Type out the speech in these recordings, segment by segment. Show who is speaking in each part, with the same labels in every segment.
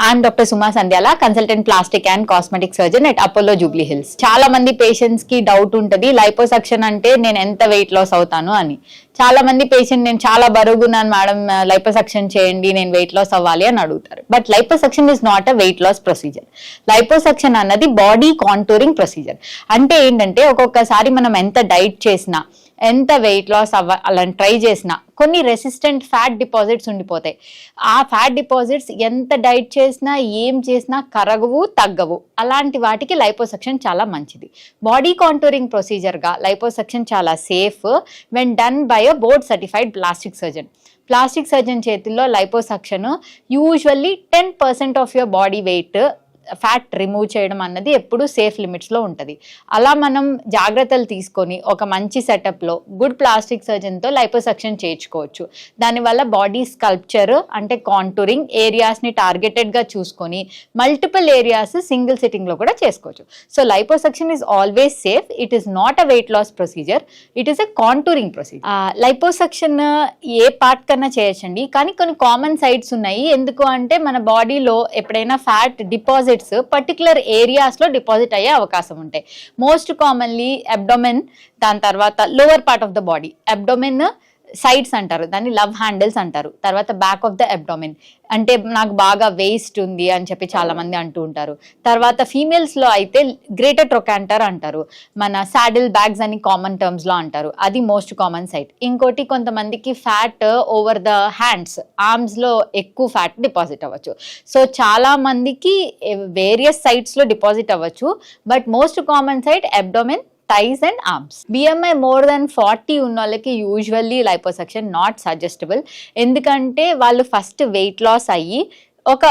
Speaker 1: I'm Dr. Suma Sandhyala, consultant plastic and cosmetic surgeon at Apollo Jubilee Hills. చాలా మంది patients కి doubt ఉంటది liposuction అంటే నేను ఎంత వెయిట్ లాస్ అవుతాను అని. చాలా మంది పేషెంట్ నేను చాలా బరుగున్నాను మేడం లైపోసక్షన్ చేయండి నేను వెయిట్ లాస్ అవ్వాలి అని అడుగుతారు. But liposuction is not a weight loss procedure. Liposuction అన్నది బాడీ కాంటూరింగ్ ప్రొసీజర్. అంటే ఏంటంటే ఒక్కొక్కసారి మనం ఎంత డైట్ చేసినా ఎంత వెయిట్ లాస్ అలా ట్రై చేసినా కొన్ని రెసిస్టెంట్ ఫ్యాట్ డిపాజిట్స్ ఉండిపోతాయి. ఆ ఫ్యాట్ డిపాజిట్స్ ఎంత డైట్ చేసినా ఏం చేసినా కరగవు తగ్గవు. అలాంటి వాటికి లైపోసక్షన్ చాలా మంచిది. బాడీ కాంటూరింగ్ ప్రొసీజర్గా లైపోసక్షన్ చాలా safe when done by a board certified plastic surgeon. Plastic surgeon చేతుల్లో liposuction usually 10% of your body weight fat remove చేయడం అన్నది ఎప్పుడు సేఫ్ లిమిట్స్లో ఉంటుంది. అలా మనం జాగ్రత్తలు తీసుకొని ఒక మంచి సెటప్లో గుడ్ ప్లాస్టిక్ సర్జన్తో లైపోసక్షన్ చేయించుకోవచ్చు. దానివల్ల బాడీ స్కల్ప్చర్ అంటే కాంటూరింగ్ ఏరియాస్ని టార్గెటెడ్గా చూసుకొని మల్టిపుల్ ఏరియాస్ సింగిల్ సిట్టింగ్లో కూడా చేసుకోవచ్చు. So liposuction is always safe. It is not a weight loss procedure, it is a contouring procedure. Liposuction ఏ పార్ట్ కన్నా చేయొచ్చండి, కానీ కొన్ని కామన్ సైట్స్ ఉన్నాయి. ఎందుకు అంటే మన బాడీలో ఎప్పుడైనా ఫ్యాట్ డిపాజిట్స్ పర్టికులర్ ఏరియాస్లో డిపాజిట్ అయ్యే అవకాశం ఉంటాయి. మోస్ట్ కామన్లీ అబ్డోమెన్, దాని తర్వాత lower part of the body. Abdomen sides అంటారు, దాన్ని లవ్ హ్యాండిల్స్ అంటారు. తర్వాత బ్యాక్ ఆఫ్ ద అబ్డోమెన్ అంటే నాకు బాగా వేస్ట్ ఉంది అని చెప్పి చాలా మంది అంటూ ఉంటారు. తర్వాత ఫీమేల్స్లో అయితే గ్రేటర్ ట్రొకాంటర్ అంటారు, మన సాడిల్ బ్యాగ్స్ అని కామన్ టర్మ్స్లో అంటారు. అది మోస్ట్ కామన్ సైట్. ఇంకోటి కొంతమందికి ఫ్యాట్ ఓవర్ ద హ్యాండ్స్, ఆర్మ్స్లో ఎక్కువ ఫ్యాట్ డిపాజిట్ అవ్వచ్చు. సో చాలా మందికి వేరియస్ సైట్స్లో డిపాజిట్ అవ్వచ్చు. But most common site abdomen, thighs and arms. BMI more than 40 ఉన్న వాళ్ళకి యూజువల్లీ లైపోసక్షన్ నాట్ సజెస్టబుల్. ఎందుకంటే వాళ్ళు ఫస్ట్ వెయిట్ లాస్ అయ్యి ఒక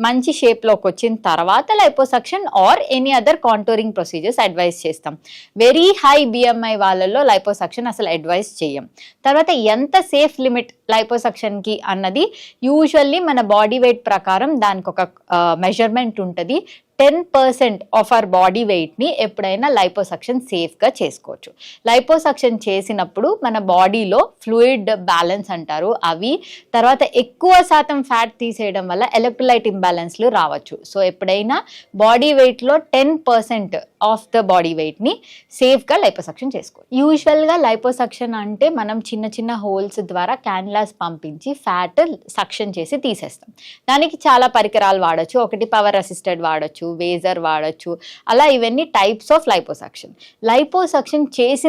Speaker 1: మంచి షేప్లోకి వచ్చిన తర్వాత liposuction or any other contouring procedures advice చేస్తాం. వెరీ హై BMI వాళ్ళలో లైపోసక్షన్ అసలు అడ్వైస్ చేయం. తర్వాత ఎంత సేఫ్ లిమిట్ లైపోసక్షన్కి అన్నది యూజువల్లీ మన బాడీ వెయిట్ ప్రకారం దానికి ఒక మెజర్మెంట్ ఉంటుంది. 10% ఆఫ్ అవర్ బాడీ వెయిట్ని ఎప్పుడైనా లైపోసక్షన్ సేఫ్గా చేసుకోవచ్చు. లైపోసక్షన్ చేసినప్పుడు మన బాడీలో ఫ్లూయిడ్ బ్యాలెన్స్ అంటారు అవి, తర్వాత ఎక్కువ శాతం ఫ్యాట్ తీసేయడం వల్ల ఎలక్ట్రోలైట్ ఇంబ్యాలెన్స్లు రావచ్చు. సో ఎప్పుడైనా బాడీ వెయిట్లో 10% ఆఫ్ ద బాడీ వెయిట్ని సేఫ్గా లైపోసక్షన్ చేసుకోవచ్చు. యూజువల్గా లైపోసక్షన్ అంటే మనం చిన్న చిన్న హోల్స్ ద్వారా క్యాన్యులాస్ పంపించి ఫ్యాట్ సక్షన్ చేసి తీసేస్తాం. దానికి చాలా పరికరాలు వాడచ్చు. ఒకటి పవర్ అసిస్టెడ్ వాడచ్చు, వేజర్ వాడచ్చు. అలా ఇవన్నీ టైప్స్ ఆఫ్ లైపోసక్షన్. లైపోసక్షన్ చేసిన